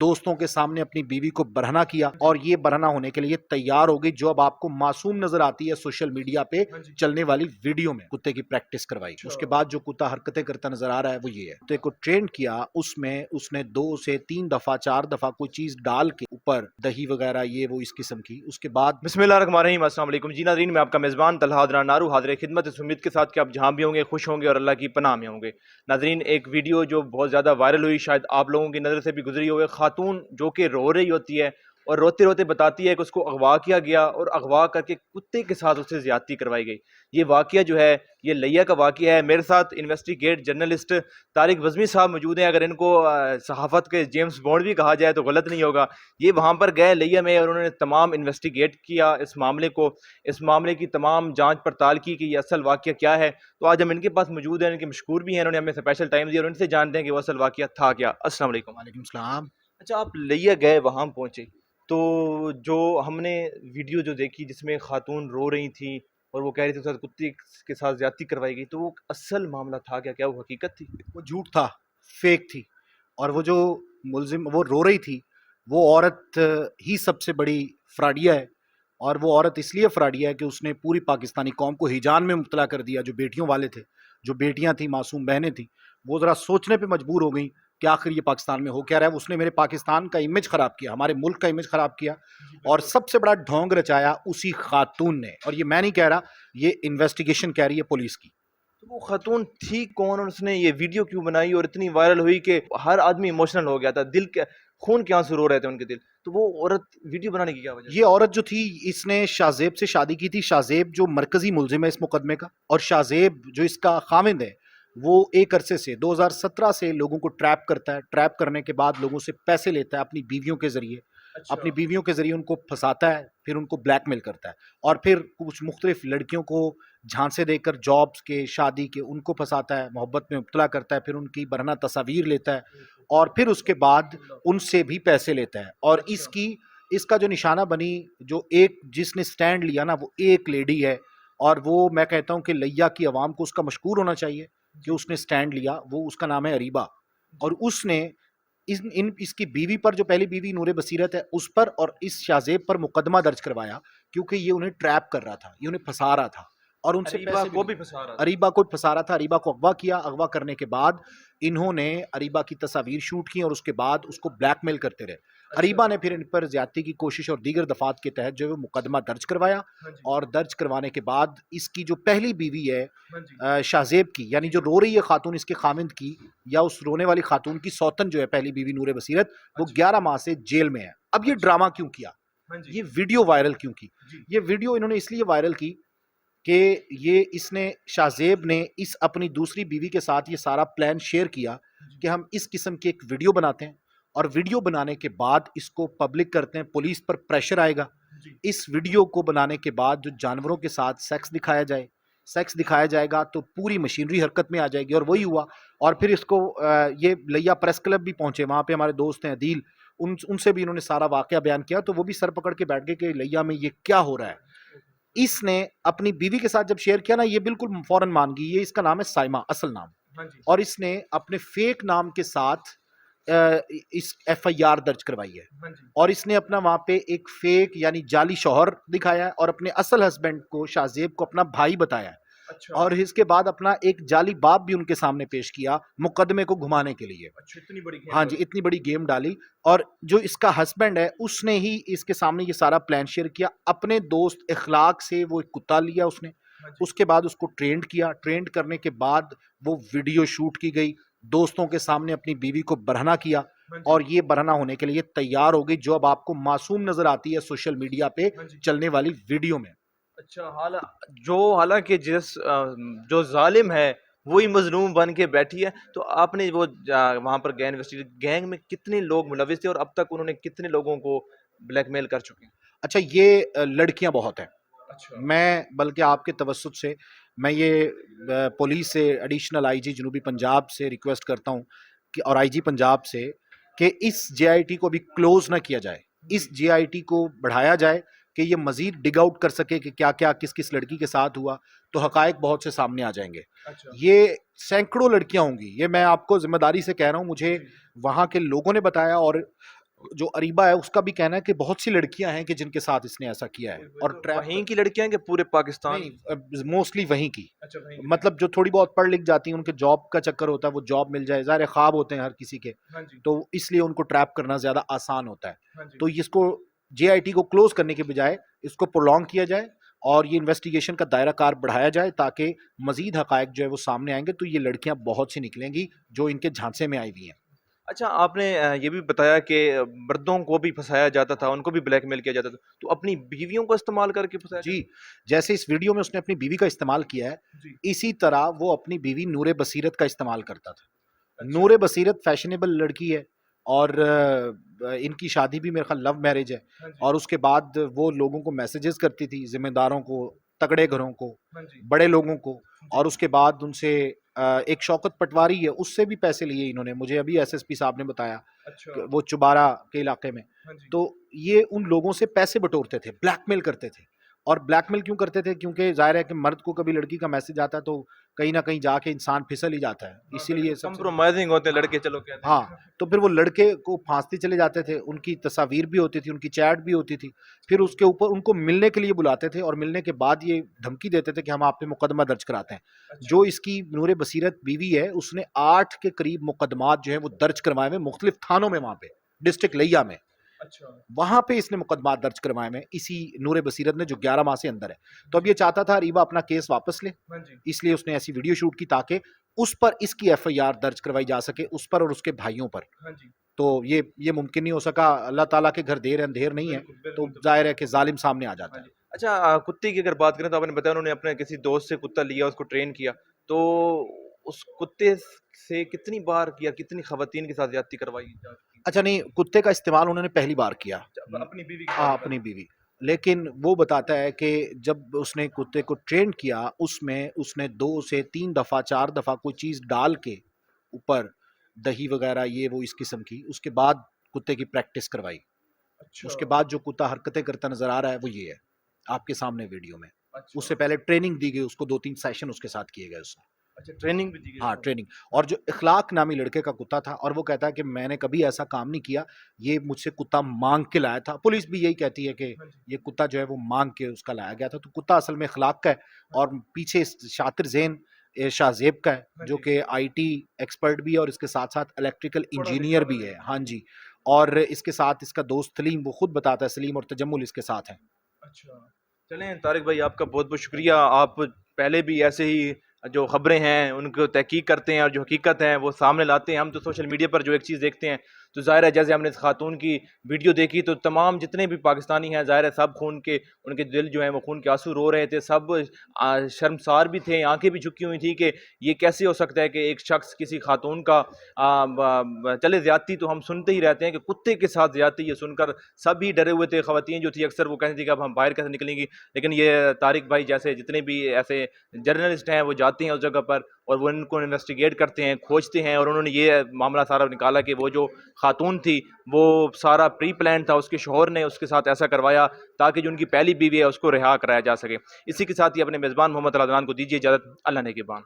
दोस्तों के सामने अपनी बीवी को बरहना किया और ये बरहना होने के लिए तैयार हो गई, जो अब आपको मासूम नजर आती है सोशल मीडिया पे चलने वाली वीडियो में। कुत्ते की प्रैक्टिस करवाई, उसके बाद जो कुत्ता हरकतें करता नजर आ रहा है वो ये है। कुत्ते को ट्रेन किया, उसमें उसने 2 से 3 दफा 4 दफा कोई चीज डाल के ऊपर दही वगैरह ये वो इस किस्म की, उसके बाद बिस्मिल्लाहिर्रहमानिर्रहीम, अस्सलाम वालेकुम जी नाज़रीन, मैं आपका मेज़बान तलहा अदनान नारू हाज़िर खिदमत इस उम्मीद के साथ कि आप जहाँ भी होंगे खुश होंगे और अल्लाह की पनाह में होंगे। नाज़रीन, एक वीडियो जो बहुत ज़्यादा वायरल हुई, शायद आप लोगों की नज़र से भी गुजरी होगी। खातून जो कि रो रही होती है और रोते रोते बताती है कि उसको अगवा किया गया और अगवा करके कुत्ते के साथ उससे ज़्यादती करवाई गई। ये वाक़या जो है ये लिया का वाक़या है। मेरे साथ इन्वेस्टिगेट जर्नलिस्ट तारिक वज़मी साहब मौजूद हैं। अगर इनको सहाफ़त के जेम्स बॉन्ड भी कहा जाए तो गलत नहीं होगा। ये वहाँ पर गए लिया में और उन्होंने तमाम इन्वेस्टिगेट किया इस मामले को, इस मामले की तमाम जांच पड़ताल की कि ये असल वाक़या क्या है। तो आज हम इनके पास मौजूद हैं, इनके मशकूर भी हैं, इन्होंने हमें स्पेशल टाइम दिया और इनसे जानते हैं कि वो असल वाक़या था क्या। अस्सलाम वालेकुम। वालेकुम सलाम। अच्छा, आप लिया गए, वहाँ पहुँचे, तो जो हमने वीडियो जो देखी जिसमें खातून रो रही थी और वो कह रही थी उसके साथ कुत्ते के साथ ज़्यादती करवाई गई, तो वो असल मामला था क्या? क्या वो हकीकत थी? वो झूठ था, फेक थी। और वो जो मुलजिम वो रो रही थी, वो औरत ही सबसे बड़ी फ्रॉडिया है। और वो औरत इसलिए फ्रॉडिया है कि उसने पूरी पाकिस्तानी कौम को हिजान में मुब्तला कर दिया। जो बेटियों वाले थे, जो बेटियां थी, मासूम बहनें थी, वो ज़रा सोचने पे मजबूर हो गई कि आखिर ये पाकिस्तान में हो क्या रहा है। उसने मेरे पाकिस्तान का इमेज ख़राब किया, हमारे मुल्क का इमेज ख़राब किया और सबसे बड़ा ढोंग रचाया उसी खातून ने। और ये मैं नहीं कह रहा, ये इन्वेस्टिगेशन कह रही है पुलिस की। तो वो खातून थी कौन और उसने ये वीडियो क्यों बनाई और इतनी वायरल हुई कि हर आदमी इमोशनल हो गया था, दिल के खून के आंसू रो रहे थे उनके दिल। तो वो औरत वीडियो बनाने की क्या वजह ये औरत जो थी, इसने शाहजेब से शादी की थी। शाहजेब जो मरकजी मुलजिम है इस मुकदमे का, और शाहजेब जो इसका खामिंद है, वो एक अरसे से 2017 से लोगों को ट्रैप करता है। ट्रैप करने के बाद लोगों से पैसे लेता है अपनी बीवियों के जरिए। अपनी बीवियों के जरिए उनको फंसाता है, फिर उनको ब्लैकमेल करता है और फिर कुछ मुख्तलिफ लड़कियों को झांसे देकर जॉब्स के, शादी के, उनको फंसाता है, मोहब्बत में मुब्तला करता है, फिर उनकी बरहना तस्वीर लेता है और फिर उसके बाद उनसे भी पैसे लेता है। और इसकी इसका जो निशाना बनी, जो एक जिसने स्टैंड लिया ना, वो एक लेडी है। और वो मैं कहता हूँ कि लिया की आवाम को उसका मशकूर होना चाहिए कि उसने स्टैंड लिया। वो उसका नाम है अरीबा। और उसने इसकी बीवी पर, जो पहली बीवी नूरे बसीरत है, उस पर और इस शाहजेब पर मुकदमा दर्ज करवाया, क्योंकि ये उन्हें ट्रैप कर रहा था, ये उन्हें फंसा रहा था और उनसे अरीबा पैसे भी को लिए। भी फंसा रहा था? अरीबा को फंसा रहा था, अरीबा को अगवा किया। अगवा करने के बाद इन्होंने अरीबा की तस्वीर शूट की और उसके बाद उसको ब्लैकमेल करते रहे। अरीबा ने फिर इन पर ज्यादती की कोशिश और दीगर दफात के तहत जो है वो मुकदमा दर्ज करवाया। और दर्ज करवाने के बाद इसकी जो पहली बीवी है शाहजेब की, यानी जो रो रही है खातून, इसके खामिंद की, या उस रोने वाली खातून की सौतन जो है पहली बीवी नूरे बसीरत, वो 11 माह से जेल में है। अब ये ड्रामा क्यों किया, ये वीडियो वायरल क्यों की? ये वीडियो इन्होंने इसलिए वायरल की कि ये इसने, शाहजेब ने इस अपनी दूसरी बीवी के साथ ये सारा प्लान शेयर किया कि हम इस किस्म की एक वीडियो बनाते हैं और वीडियो बनाने के बाद इसको पब्लिक करते हैं, पुलिस पर प्रेशर आएगा। इस वीडियो को बनाने के बाद जो जानवरों के साथ सेक्स दिखाया जाए, सेक्स दिखाया जाएगा तो पूरी मशीनरी हरकत में आ जाएगी। और वही हुआ। और फिर इसको ये लिया प्रेस क्लब भी पहुंचे, वहां पे हमारे दोस्त हैं अदील, उनसे भी इन्होंने सारा वाकया बयान किया, तो वो भी सर पकड़ के बैठ गए कि लिया में ये क्या हो रहा है। इसने अपनी बीवी के साथ जब शेयर किया ना, ये बिल्कुल फौरन मान गई। ये इसका नाम है साइमा, असल नाम। और इसने अपने फेक नाम के साथ इस एफआईआर दर्ज करवाई है। और इसने अपना वहां पे एक फेक यानी जाली शौहर दिखाया है और अपने असल हस्बैंड को, शाहजेब को, अपना भाई बताया है। और इसके बाद अपना एक जाली बाप भी उनके सामने पेश किया मुकदमे को घुमाने के लिए। इतनी बड़ी हाँ जी, इतनी बड़ी गेम डाली। और जो इसका हस्बैंड है, उसने ही इसके सामने ये सारा प्लान शेयर किया। अपने दोस्त इखलाक से वो एक कुत्ता लिया उसने, उसके बाद उसको ट्रेंड किया। ट्रेंड करने के बाद वो वीडियो शूट की गई, दोस्तों के सामने अपनी बीवी को बरहना किया और ये बरहना होने के लिए तैयार हो गई, जो अब आपको मासूम नजर आती है सोशल मीडिया पे चलने वाली वीडियो में। अच्छा, हालांकि जो जालिम है वही मजलूम बन के बैठी है। तो आपने वो वहां पर गैंग इन्वेस्टिगेट, गैंग में कितने लोग मुलविस थे और अब तक उन्होंने कितने लोगों को ब्लैकमेल कर चुके हैं? अच्छा, ये लड़कियां बहुत हैं। अच्छा। मैं बल्कि आपके तवज्जुद से मैं ये पुलिस से, एडिशनल आईजी जनूबी पंजाब से रिक्वेस्ट करता हूँ कि, और आईजी पंजाब से, कि इस जेआईटी को भी क्लोज ना किया जाए। इस जेआईटी को बढ़ाया जाए कि ये मजीद डिग आउट कर सके कि क्या क्या किस किस लड़की के साथ हुआ, तो हकायक बहुत से सामने आ जाएंगे। अच्छा। ये सैकड़ों लड़कियां होंगी, ये मैं आपको जिम्मेदारी से कह रहा हूँ। मुझे वहाँ के लोगों ने बताया और जो अरीबा है उसका भी कहना है कि बहुत सी लड़कियां हैं कि जिनके साथ इसने ऐसा किया है और तो ट्रैप वहीं की लड़कियां हैं कि पूरे पाकिस्तान? नहीं, मोस्टली वहीं की, अच्छा, वहीं की मतलब जो थोड़ी बहुत पढ़ लिख जाती हैं उनके जॉब का चक्कर होता है, वो जॉब मिल जाए, ज़ाहिर है ख्वाब होते हैं हर किसी के, लड़कियां। हाँ जी, तो इसलिए उनको ट्रैप करना ज़्यादा आसान होता है। हाँ जी। तो इसको जेआईटी को क्लोज करने के बजाय इसको प्रोलॉन्ग किया जाए और ये इन्वेस्टिगेशन का दायरा कार बढ़ाया जाए ताकि मजीद हकायक जो है वो सामने आएंगे, तो ये लड़कियां बहुत सी निकलेंगी जो इनके झांसे में आई हुई हैं। अच्छा, आपने ये भी बताया कि मर्दों को भी फँसाया जाता था, उनको भी ब्लैकमेल किया जाता था। तो अपनी बीवियों को इस्तेमाल करके फँसाया जी, जाता जैसे इस वीडियो में उसने अपनी बीवी का इस्तेमाल किया है, था? जी। इसी तरह वो अपनी बीवी नूरे बसीरत का इस्तेमाल करता था। अच्छा। नूरे बसीरत फैशनेबल लड़की है और इनकी शादी भी मेरे ख्याल लव मैरिज है, हाँ जी, और उसके बाद वो लोगों को मैसेजेस करती थी, ज़िम्मेदारों को, तगड़े घरों को, हाँ जी। बड़े लोगों को, जी। और उसके बाद उनसे एक शौकत पटवारी है, उससे भी पैसे लिए इन्होंने, मुझे अभी एसएसपी साहब ने बताया, अच्छा। कि वो चुबारा के इलाके में। हाँ जी। तो ये उन लोगों से पैसे बटोरते थे, ब्लैकमेल करते थे। और ब्लैकमेल क्यों करते थे? क्योंकि ज़ाहिर है कि मर्द को कभी लड़की का मैसेज आता है तो कहीं न कहीं जाके इंसान फिसल ही जाता है। हाँ, इसीलिए सबसे कंप्रोमाइज़िंग होते हैं लड़के, चलो कहते हैं। हाँ, तो फिर वो लड़के को फांसते चले जाते थे, उनकी तस्वीर भी होती थी, उनकी चैट भी होती थी। फिर उसके ऊपर उनको मिलने के लिए बुलाते थे और मिलने के बाद ये धमकी देते थे कि हम आप पे मुकदमा दर्ज कराते हैं। अच्छा। जो इसकी नूरे बसीरत बीवी है, उसने 8 के करीब मुकदमात जो हैं वो दर्ज करवाए हुए मुख्तलिफ थानों में वहाँ पे, डिस्ट्रिक्ट लिया में। अच्छा। वहाँ पे इसने मुकदमात दर्ज करवाए में, इसी नूरे बसीरत ने, जो 11 माह से अंदर है। तो अब ये चाहता था रीवा अपना केस वापस ले, हाँ जी। इसलिए उसने ऐसी वीडियो शूट की ताकि उस पर इसकी एफआईआर दर्ज करवाई जा सके, उस पर और उसके भाइयों पर। हाँ जी। तो ये मुमकिन नहीं हो सका, अल्लाह ताला के घर देर अंधेर नहीं है, बिल्कुल, तो बिल्कुल। ज़ाहिर है कि ज़ालिम सामने आ हाँ जाता है। जी। अच्छा, कुत्ते की अगर बात करें तो आपने बताया उन्होंने अपने किसी दोस्त से कुत्ता लिया, उसको ट्रेन किया। तो उस कुत्ते से कितनी बार किया, कितनी ख़वातीन के साथ ज़्यादती करवाई जा चुकी? अच्छा नहीं, कुत्ते का इस्तेमाल उन्होंने पहली बार किया। अच्छा, अपनी बीवी की बात हाँ, बता रहे अपनी हैं। बीवी। लेकिन वो बताता है कि जब उसने कुत्ते को ट्रेन किया, उसमें उसने 2 से 3 दफ़ा, 4 दफ़ा कोई चीज़ डाल के ऊपर, दही वग़ैरह ये वो इस किस्म की, उसके बाद कुत्ते की प्रैक्टिस करवाई। अच्छा, उसके बाद जो कुत्ता हरकतें करता नज़र आ रहा है, वो ये है, आपके सामने वीडियो में। अच्छा। उससे पहले ट्रेनिंग दी गई उसको, 2-3 सेशन उसके साथ किए गए उससे। अच्छा, ट्रेनिंग भी दी गई हाँ, उसको? ट्रेनिंग। और जो इखलाक नामी लड़के का कुत्ता था, और वो कहता है कि मैंने कभी ऐसा काम नहीं किया, ये मुझसे कुत्ता माँग के लाया था। पुलिस भी यही कहती है कि हाँ जी, ये कुत्ता जो है वो माँग के उसका लाया गया था। तो कुत्ता असल में इखलाक का है हाँ और जी, पीछे शातिर ज़ेन शाहज़ेब का है, हाँ जो जी। कि आईटी एक्सपर्ट भी है और इसके साथ-साथ इलेक्ट्रिकल पढ़ा-लिखा इंजीनियर भी लड़का है। है। हाँ जी। और इसके साथ इसका दोस्त सलीम, वो खुद बताता है, सलीम और तजम्मुल इसके साथ हैं। अच्छा। चलें तारिक भाई, आपका बहुत-बहुत शुक्रिया। आप पहले भी ऐसे ही जो ख़बरें हैं उनको तहकीक करते हैं और जो हकीकत है वो सामने लाते हैं। हम तो सोशल मीडिया पर जो एक चीज़ देखते हैं तो ज़ाहिर है, जैसे हमने इस खातून की वीडियो देखी तो तमाम जितने भी पाकिस्तानी हैं ज़ाहिर है सब खून के, उनके दिल जो हैं वो खून के आंसू रो रहे थे। सब शर्मसार भी थे, आँखें भी झुकी हुई थी कि ये कैसे हो सकता है कि एक शख्स किसी खातून का चले ज़्यादती तो हम सुनते ही रहते हैं कि कुत्ते के साथ ज़्यादती, ये सुनकर सब ही डरे हुए थे। ख़वातीन जो थी अक्सर वो कहती थी कि अब हम बाहर कैसे निकलेंगी। लेकिन ये तारिक भाई जैसे जितने भी ऐसे जर्नलिस्ट हैं वो जाते हैं उस जगह पर और वो इनको इन्वेस्टिगेट करते हैं, खोजते हैं, और उन्होंने ये मामला सारा निकाला कि वो जो खातून थी वो सारा प्री प्लान था, उसके शौहर ने उसके साथ ऐसा करवाया ताकि जो उनकी पहली बीवी है उसको रिहा कराया जा सके। इसी के साथ ही अपने मेज़बान मोहम्मद अल अदनान को दीजिए इजाज़त। अल्लाह ने के बाद।